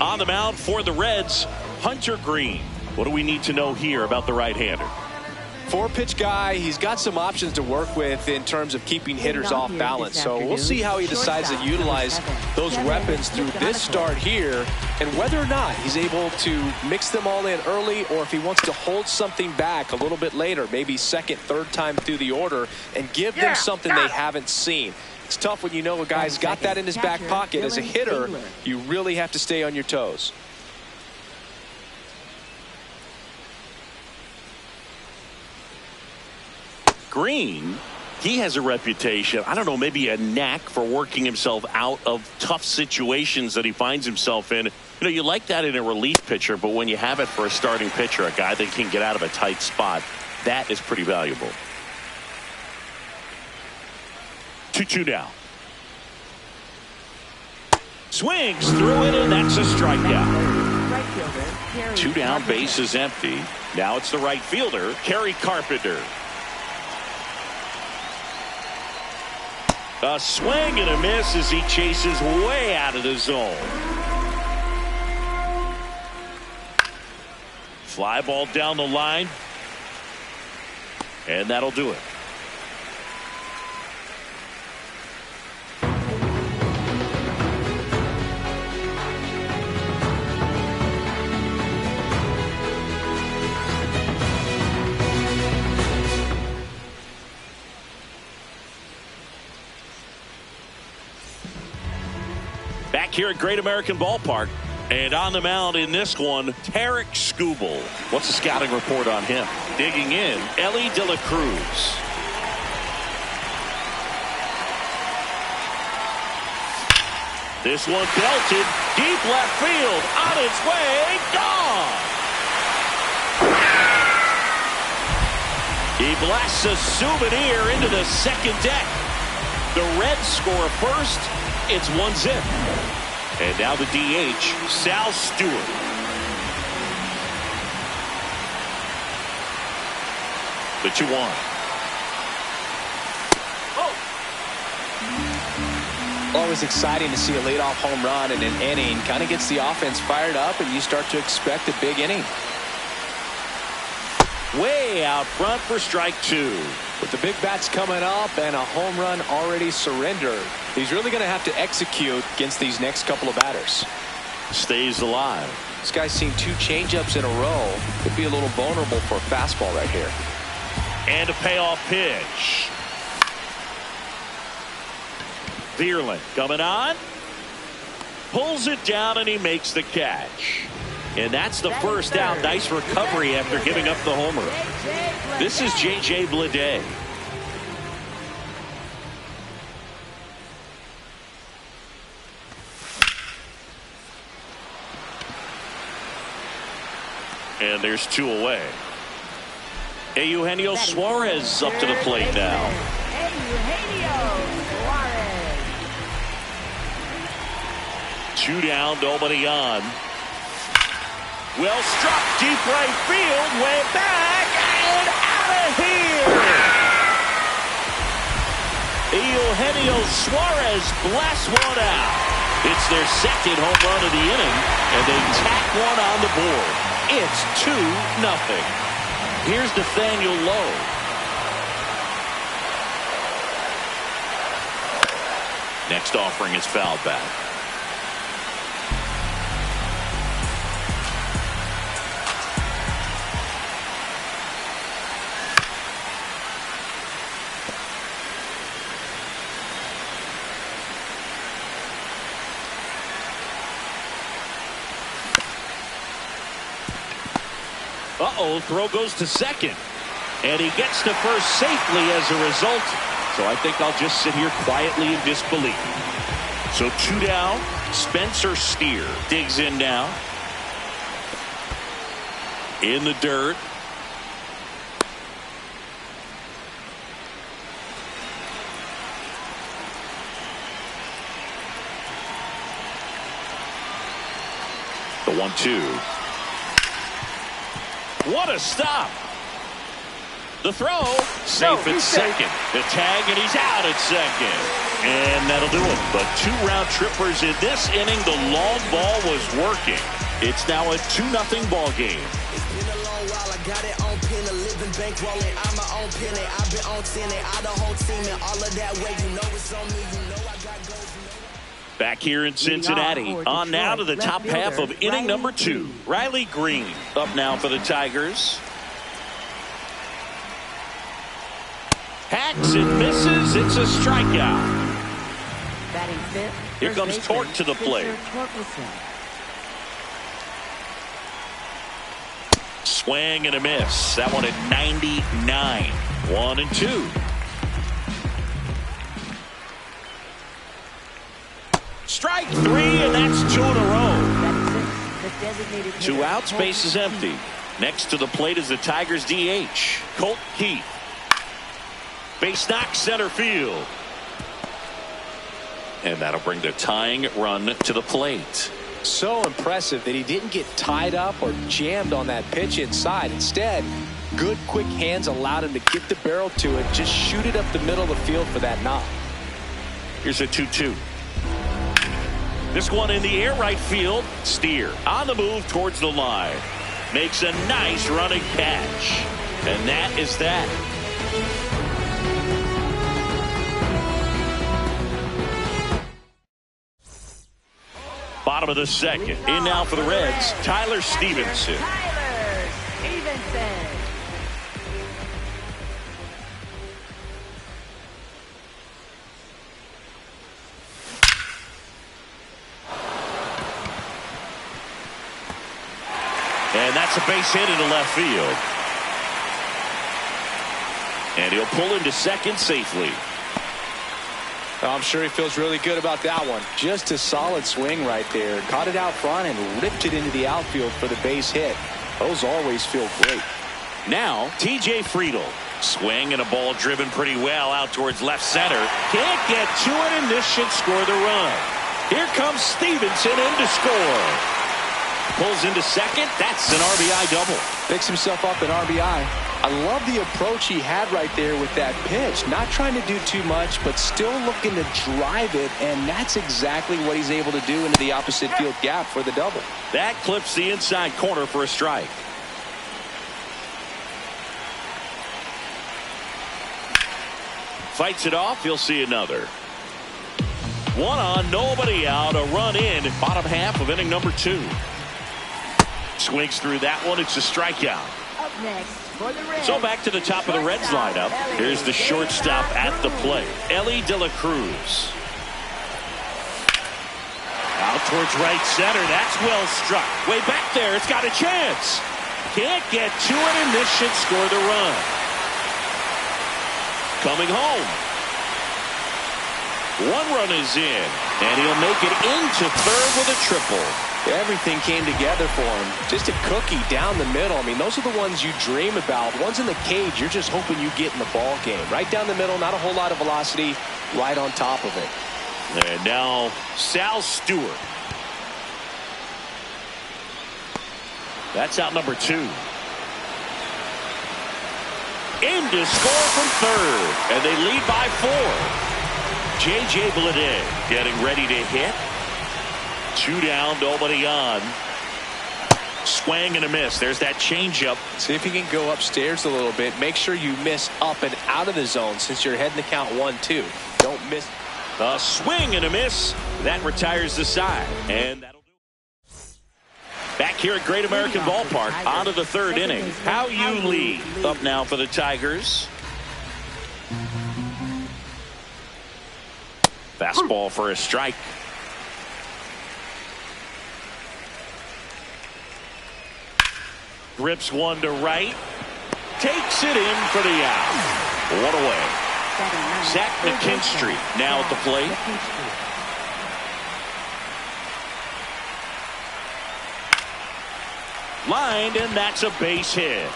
On the mound for the Reds, Hunter Green. What do we need to know here about the right-hander? 4-pitch guy. He's got some options to work with in terms of keeping hitters off balance. So we'll see how he decides to utilize those weapons through this start here, and whether or not he's able to mix them all in early, or if he wants to hold something back a little bit later, maybe second, third time through the order, and give them something they haven't seen. It's tough when you know a guy's got that in his back pocket. As a hitter, you really have to stay on your toes. Green, he has a reputation, I don't know, maybe a knack for working himself out of tough situations that he finds himself in. You know, you like that in a relief pitcher, but when you have it for a starting pitcher, a guy that can get out of a tight spot, that is pretty valuable. 2-2 now. Swings through it, and that's a strikeout. 2 down, base is empty. Now it's the right fielder, Kerry Carpenter. A swing and a miss as he chases way out of the zone. Fly ball down the line. And that'll do it. Back here at Great American Ballpark, and on the mound in this one, Tarek Skubal. What's the scouting report on him? Digging in, Ellie De La Cruz. This one belted deep left field, on its way, gone. He blasts a souvenir into the second deck. The Reds score first. It's 1-0. And now the DH, Sal Stewart. The 2-1. Always exciting to see a leadoff home run in an inning. Kind of gets the offense fired up, and you start to expect a big inning. Way out front for strike 2. With the big bats coming up and a home run already surrendered, he's really going to have to execute against these next couple of batters. Stays alive. This guy's seen 2 changeups in a row. Could be a little vulnerable for a fastball right here. And a payoff pitch. Vierland coming on. Pulls it down, and he makes the catch. And that's the first out. Nice recovery after giving up the homer. This is J.J. Bleday. And there's 2 away. Eugenio Suarez up to the plate now. Eugenio Suarez. 2 down, nobody on. Well struck, deep right field, way back, and out of here! Eugenio Suarez blasts one out. It's their second home run of the inning, and they tack one on the board. It's 2-0. Here's Nathaniel Lowe. Next offering is fouled back. Throw goes to second. And he gets to first safely as a result. So I think I'll just sit here quietly in disbelief. So 2 down. Spencer Steer digs in now. In the dirt. The 1-2. What a stop. The throw, safe at second. The tag, and he's out at second. And that'll do it. The 2-round trippers in this inning. The long ball was working. It's now a 2-0 ball game. It's been a long while. I got it on pin, a living bankrolling. I'm my own penny. I've been on 10 and I the whole team and all of that way. You know it's on me. You know I got goals. Back here in Cincinnati. On now to the top half of inning number 2. Riley Green up now for the Tigers. Hacks and misses. It's a strikeout. Batting fifth. Here comes Torque to the plate. Swing and a miss. That one at 99. 1-2. Strike 3, and that's 2 in a row. 2 outs, base is empty. Next to the plate is the Tigers DH, Colt Keith. Base knock, center field. And that'll bring the tying run to the plate. So impressive that he didn't get tied up or jammed on that pitch inside. Instead, good quick hands allowed him to get the barrel to it, just shoot it up the middle of the field for that knock. Here's a 2-2. This one in the air, right field. Steer on the move towards the line. Makes a nice running catch. And that is that. Bottom of the second. In now for the Reds, Tyler Stevenson. Tyler Stevenson. And that's a base hit into left field. And he'll pull into second safely. I'm sure he feels really good about that one. Just a solid swing right there. Caught it out front and ripped it into the outfield for the base hit. Those always feel great. Now, TJ Friedl. Swing and a ball driven pretty well out towards left center. Can't get to it, and this should score the run. Here comes Stevenson in to score. Pulls into second. That's an RBI double. Picks himself up an RBI. I love the approach he had right there with that pitch. Not trying to do too much, but still looking to drive it, and that's exactly what he's able to do into the opposite field gap for the double. That clips the inside corner for a strike. Fights it off. He'll see another. 1 on, nobody out. A run in. Bottom half of inning number 2. Swings through that one. It's a strikeout. Up next for the Reds. So back to the top of the Reds lineup. Here's the shortstop at the plate, Ellie De La Cruz. Out towards right center. That's well struck. Way back there. It's got a chance. Can't get to it, and this should score the run. Coming home. 1 run is in, and he'll make it into third with a triple. Everything came together for him. Just a cookie down the middle. I mean, those are the ones you dream about. Ones in the cage, you're just hoping you get in the ball game. Right down the middle, not a whole lot of velocity, right on top of it. And now Sal Stewart. That's out number 2. In to score from third, and they lead by 4. J.J. Bleday getting ready to hit. 2 down, nobody on. Swing and a miss. There's that changeup. See if you can go upstairs a little bit. Make sure you miss up and out of the zone since you're heading to count 1-2. Don't miss. A swing and a miss. That retires the side. And that'll do it. Back here at Great American Ballpark, on to the 3rd inning. How you lead. Up now for the Tigers. Fastball for a strike. Grips one to right. Takes it in for the out. 1 away. Zach McKinstry now at the plate. Lined, and that's a base hit.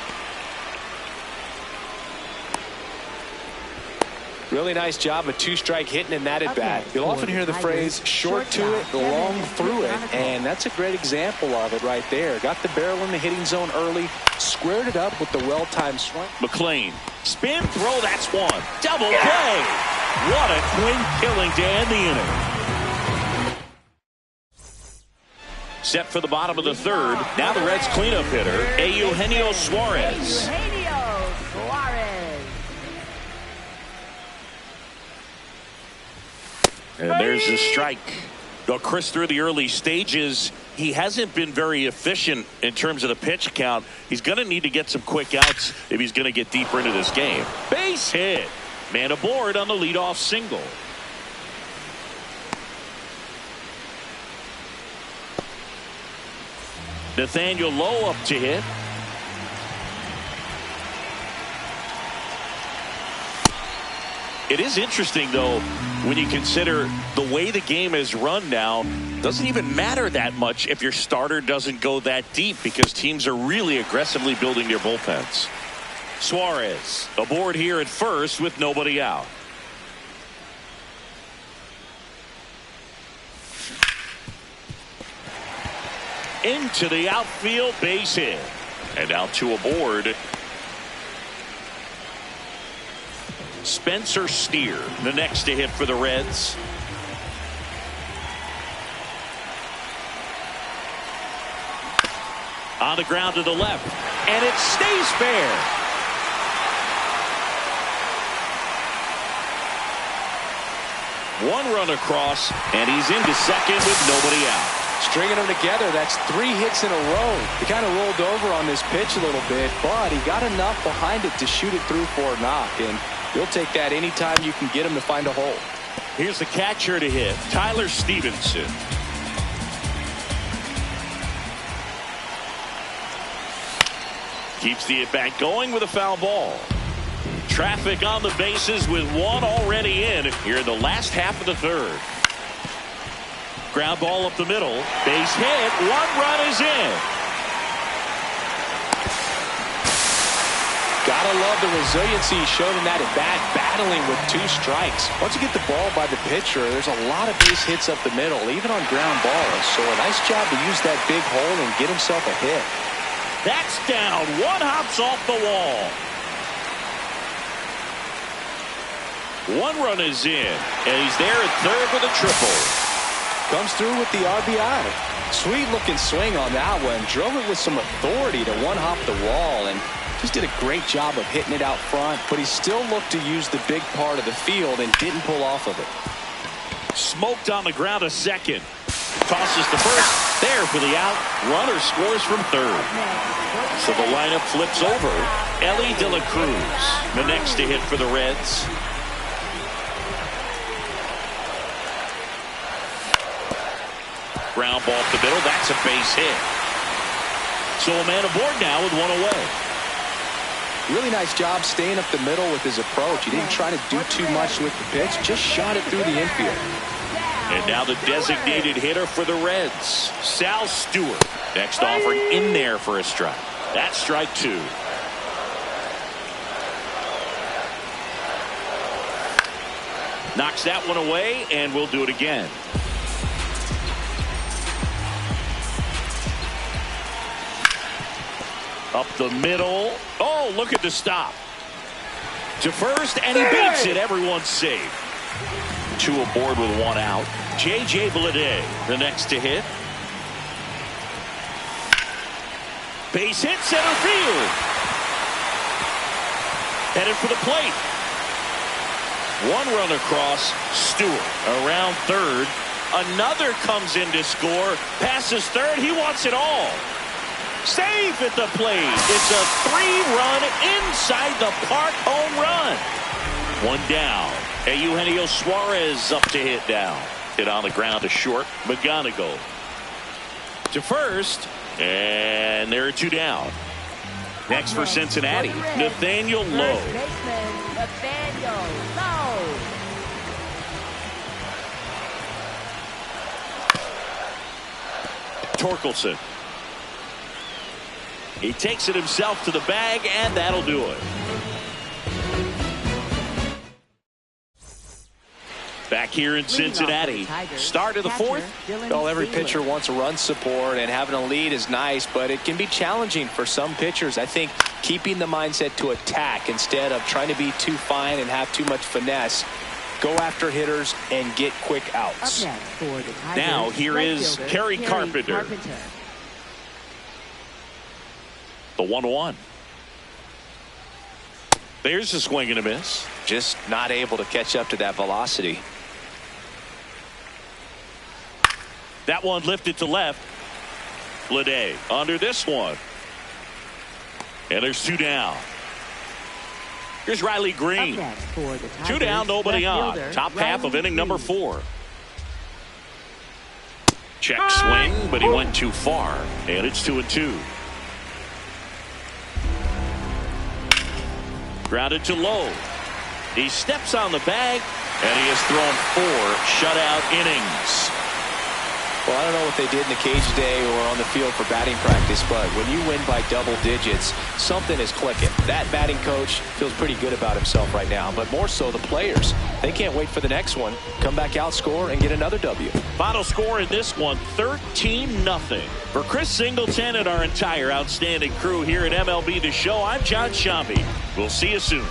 Really nice job of two-strike hitting in that at bat. You'll often hear the phrase short to it, long through it, and that's a great example of it right there. Got the barrel in the hitting zone early, squared it up with the well-timed swing. McLean, spin throw, that's one. Double play. What a clean killing to end the inning. Set for the bottom of the third. Now the Reds cleanup hitter, Eugenio Suarez. And there's the strike. Though Chris, through the early stages, he hasn't been very efficient in terms of the pitch count. He's going to need to get some quick outs if he's going to get deeper into this game. Base hit. Man aboard on the leadoff single. Nathaniel Lowe up to hit. It is interesting, though, when you consider the way the game is run now. Doesn't even matter that much if your starter doesn't go that deep, because teams are really aggressively building their bullpens. Suarez aboard here at first with nobody out. Into the outfield, base hit. And out to aboard, Spencer Steer, the next to hit for the Reds. On the ground to the left, and it stays fair. One run across, and he's into second with nobody out. Stringing them together, that's 3 hits in a row. He kind of rolled over on this pitch a little bit, but he got enough behind it to shoot it through for a knock, and you'll take that anytime you can get him to find a hole. Here's the catcher to hit, Tyler Stevenson. Keeps the at-bat going with a foul ball. Traffic on the bases with one already in here in the last half of the third. Ground ball up the middle. Base hit. 1 run is in. Gotta love the resiliency he showed in that at bat, battling with 2 strikes. Once you get the ball by the pitcher, there's a lot of base hits up the middle, even on ground balls. So a nice job to use that big hole and get himself a hit. That's down. 1 hops off the wall. 1 run is in, and he's there at third with a triple. Comes through with the RBI. Sweet looking swing on that one. Drove it with some authority to one-hop the wall, and just did a great job of hitting it out front, but he still looked to use the big part of the field and didn't pull off of it. Smoked on the ground to second. Tosses to first. There for the out. Runner scores from third. So the lineup flips over. Ellie De La Cruz, the next to hit for the Reds. Ground ball up the middle. That's a base hit. So a man aboard now with 1 away. Really nice job staying up the middle with his approach. He didn't try to do too much with the pitch, just shot it through the infield. And now the designated hitter for the Reds, Sal Stewart. Next offering in there for a strike. That's strike 2. Knocks that one away, and we'll do it again. Up the middle. Oh, look at the stop. To first, and he beats it. Everyone's safe. 2 aboard with 1 out. J.J. Bleday, the next to hit. Base hit, center field. Headed for the plate. 1 run across. Stewart around third. Another comes in to score. Passes third. He wants it all. Safe at the plate. It's a 3-run inside the park home run. 1 down. Eugenio Suarez up to hit down. Hit on the ground to short. McGonigal to first. And there are 2 down. Next for Cincinnati, Nathaniel Lowe. Torkelson. He takes it himself to the bag, and that'll do it. here in Cincinnati. Start of the fourth. Well, every pitcher wants run support, and having a lead is nice, but it can be challenging for some pitchers. I think keeping the mindset to attack instead of trying to be too fine and have too much finesse. Go after hitters and get quick outs. Now here is Kerry Carpenter. The 1-1. There's a swing and a miss. Just not able to catch up to that velocity. That one lifted to left. Bleday under this one. And there's 2 down. Here's Riley Green. 2 down, nobody on. Top half of inning number 4. Check swing, but he went too far. And it's 2-2. Grounded to low. He steps on the bag, and he has thrown 4 shutout innings. Well, I don't know what they did in the cage today or on the field for batting practice, but when you win by double digits, something is clicking. That batting coach feels pretty good about himself right now, but more so the players. They can't wait for the next one. Come back out, score, and get another W. Final score in this one, 13-0. For Chris Singleton and our entire outstanding crew here at MLB The Show, I'm John Shambi. We'll see you soon.